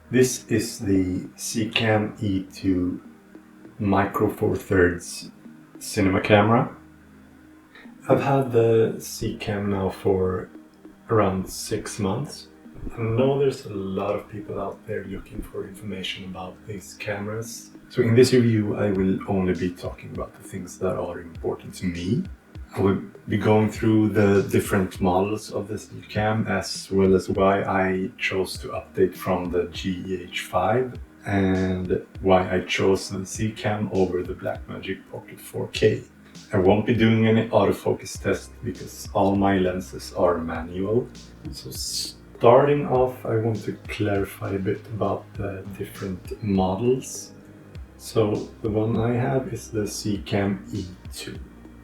This is the ZCam E2 Micro Four Thirds cinema camera. I've had the ZCam now for around 6 months. I know there's a lot of people out there looking for information about these cameras. So in this review I will only be talking about the things that are important to me. I will be going through the different models of the ZCam as well as why I chose to update from the GH5 and why I chose the ZCam over the Blackmagic Pocket 4K. I won't be doing any autofocus test because all my lenses are manual. So starting off, I want to clarify a bit about the different models. So the one I have is the ZCam E2.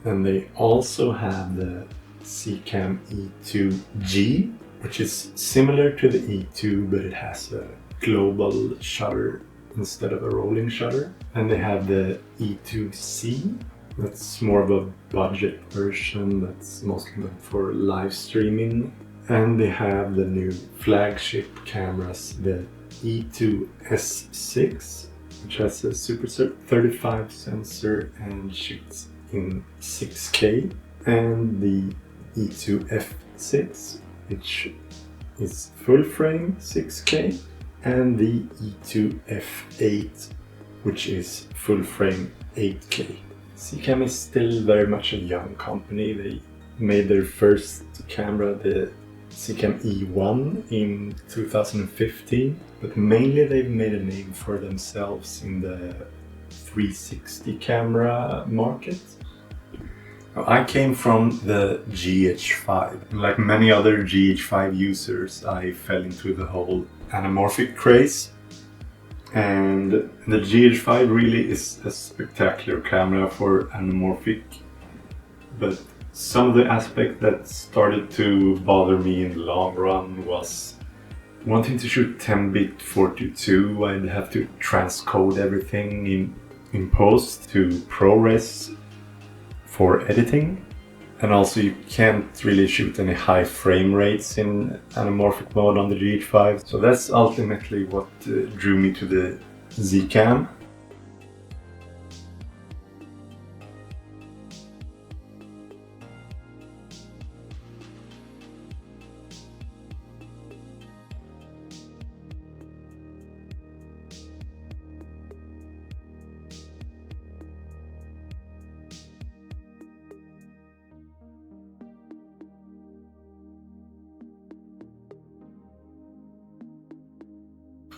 And they also have the ZCam E2G, which is similar to the E2, but it has a global shutter instead of a rolling shutter. And they have the E2C, that's more of a budget version that's mostly meant for live streaming. And they have the new flagship cameras, the E2S6, which has a Super 35 sensor and shoots in 6K, and the E2F6, which is full frame 6K, and the E2F8, which is full frame 8K. ZCam is still very much a young company. They made their first camera, the ZCam E1, in 2015, but mainly they've made a name for themselves in the 360 camera market. I came from the GH5. Like many other GH5 users, I fell into the whole anamorphic craze. And the GH5 really is a spectacular camera for anamorphic, but some of the aspects that started to bother me in the long run was wanting to shoot 10-bit 422. I'd have to transcode everything in post to ProRes for editing, and also you can't really shoot any high frame rates in anamorphic mode on the GH5. So that's ultimately what drew me to the ZCam.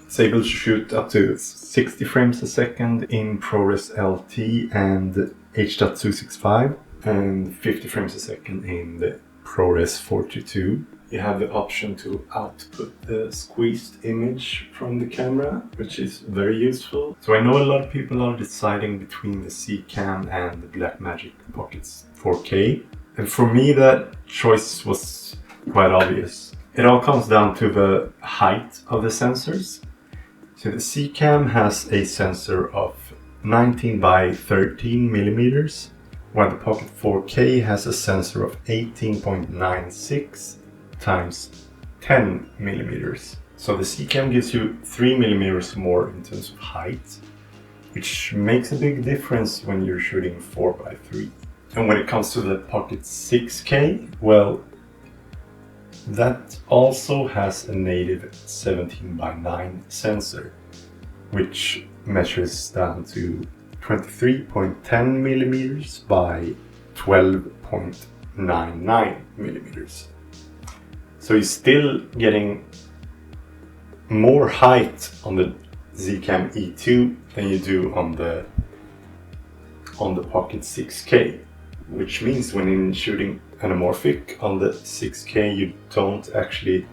It's able to shoot up to 60 frames a second in ProRes LT and H.265 and 50 frames a second in the ProRes 422. You have the option to output the squeezed image from the camera, which is very useful. So I know a lot of people are deciding between the ZCam and the Blackmagic Pocket 4K. And for me that choice was quite obvious. It all comes down to the height of the sensors. So the ZCam has a sensor of 19 by 13 millimeters, while the Pocket 4K has a sensor of 18.96 times 10 millimeters. So the ZCam gives you 3 millimeters more in terms of height, which makes a big difference when you're shooting 4x3. And when it comes to the Pocket 6K, well, that also has a native 17 by 9 sensor, which measures down to 23.10 millimeters by 12.99 millimeters. So you're still getting more height on the ZCam E2 than you do on the Pocket 6K, which means when in shooting anamorphic on the 6K you don't actually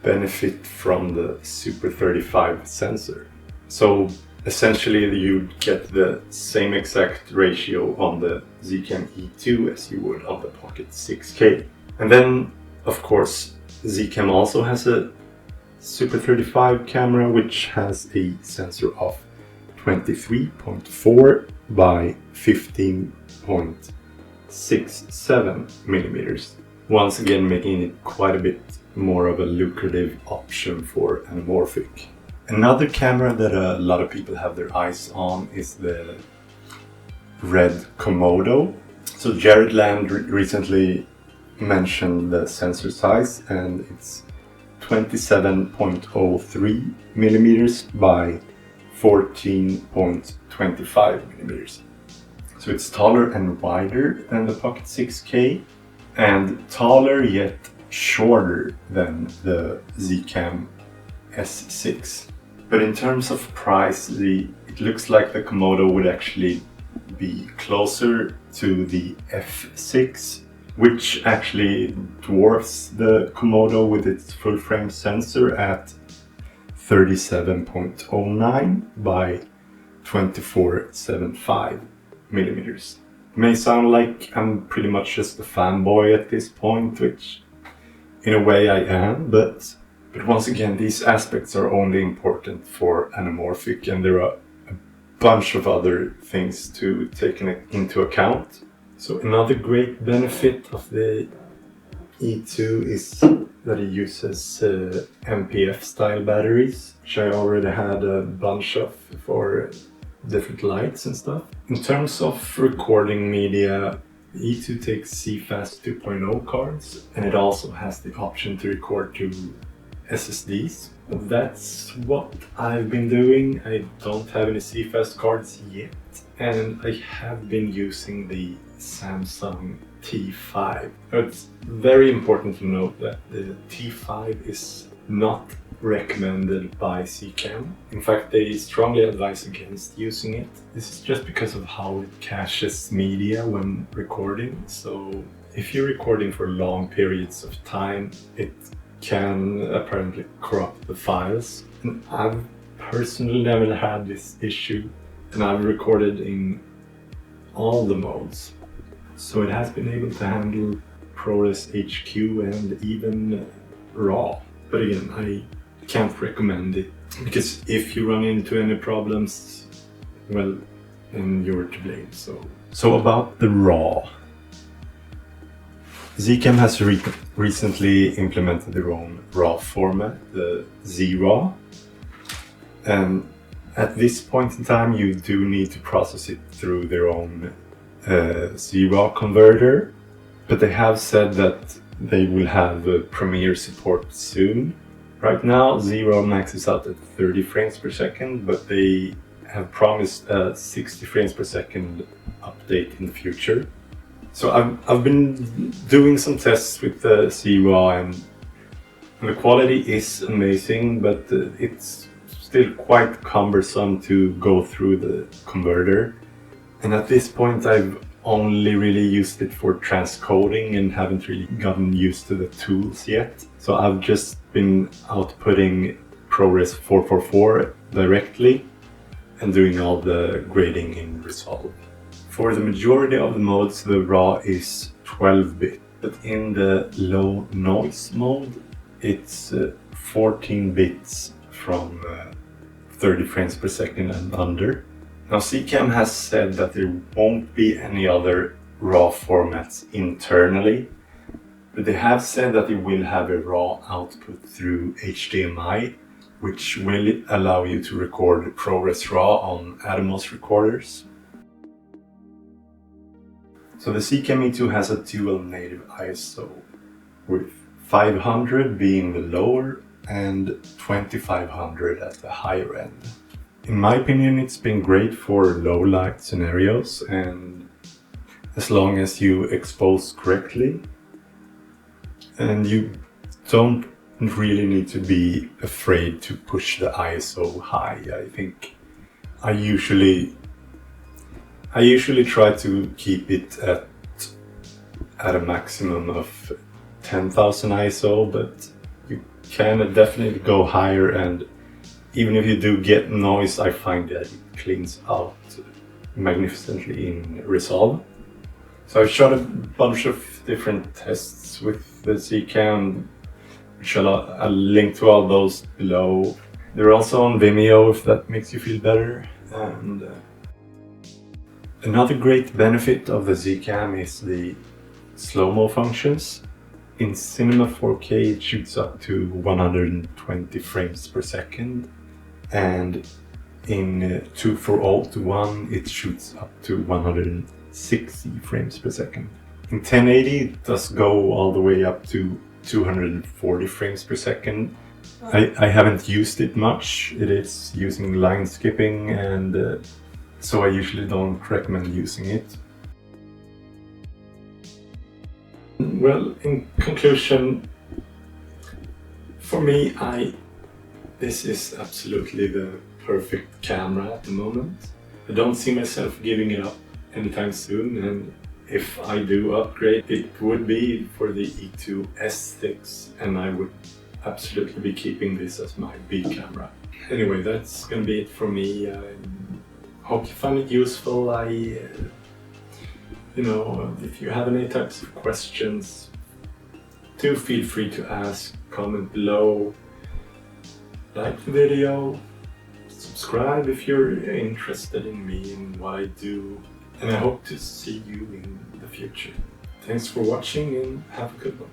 benefit from the Super 35 sensor. So essentially you get the same exact ratio on the ZCam E2 as you would on the Pocket 6K. And then of course ZCam also has a Super 35 camera which has a sensor of 23.4 by 15.67 millimeters. Once again making it quite a bit more of a lucrative option for anamorphic. Another camera that a lot of people have their eyes on is the red Komodo. So Jared Land recently mentioned the sensor size, and it's 27.03 millimeters by 14.25 millimeters. So it's taller and wider than the Pocket 6K, and taller yet shorter than the ZCam S6. But in terms of price, it looks like the Komodo would actually be closer to the F6, which actually dwarfs the Komodo with its full frame sensor at 37.09 by 24.75 millimeters. It may sound like I'm pretty much just a fanboy at this point, which in a way I am, but once again, these aspects are only important for anamorphic, and there are a bunch of other things to take into account. So another great benefit of the E2 is that it uses MPF style batteries, which I already had a bunch of for different lights and stuff. In terms of recording media, E2 takes CFast 2.0 cards, and it also has the option to record to SSDs. That's what I've been doing. I don't have any CFast cards yet, and I have been using the Samsung T5. It's very important to note that the T5 is not recommended by ZCam. In fact, they strongly advise against using it. This is just because of how it caches media when recording. So if you're recording for long periods of time, it can apparently corrupt the files. And I've personally never had this issue, and I've recorded in all the modes. So it has been able to handle ProRes HQ and even RAW. But again, I can't recommend it, because if you run into any problems, well, then you're to blame. So about the RAW. ZCam has recently implemented their own RAW format, the ZRAW. And at this point in time, you do need to process it through their own ZRAW converter, but they have said that they will have Premiere support soon. Right now, ZRAW maxes out at 30 frames per second, but they have promised a 60 frames per second update in the future. So I've been doing some tests with the ZRAW, and the quality is amazing, but it's still quite cumbersome to go through the converter. And at this point, I've only really used it for transcoding and haven't really gotten used to the tools yet. So I've just been outputting ProRes 444 directly and doing all the grading in Resolve. For the majority of the modes, the RAW is 12-bit, but in the low noise mode, it's 14 bits from 30 frames per second and under. Now, ZCam has said that there won't be any other RAW formats internally, but they have said that it will have a RAW output through HDMI, which will allow you to record ProRes RAW on Atomos recorders. So the ZCam E2 has a dual native ISO, with 500 being the lower and 2500 at the higher end. In my opinion, it's been great for low light scenarios, and as long as you expose correctly, and you don't really need to be afraid to push the ISO high. I think I usually try to keep it at a maximum of 10,000 ISO, but you can definitely go higher, and even if you do get noise, I find that it cleans out magnificently in Resolve. So I've shot a bunch of different tests with the ZCam, which I'll link to all those below. They're also on Vimeo if that makes you feel better. And another great benefit of the ZCam is the slow-mo functions. In Cinema 4K, it shoots up to 120 frames per second. and in 2 for Alt 1 it shoots up to 160 frames per second. In 1080 it does go all the way up to 240 frames per second. I haven't used it much. It is using line skipping, and so I usually don't recommend using it. Well, in conclusion, for me, this is absolutely the perfect camera at the moment. I don't see myself giving it up anytime soon, and if I do upgrade, it would be for the E2S6, and I would absolutely be keeping this as my B camera. Anyway, that's gonna be it for me. I hope you find it useful. If you have any types of questions, do feel free to ask, comment below, like the video, subscribe if you're interested in me and what I do, and I hope to see you in the future. Thanks for watching and have a good one.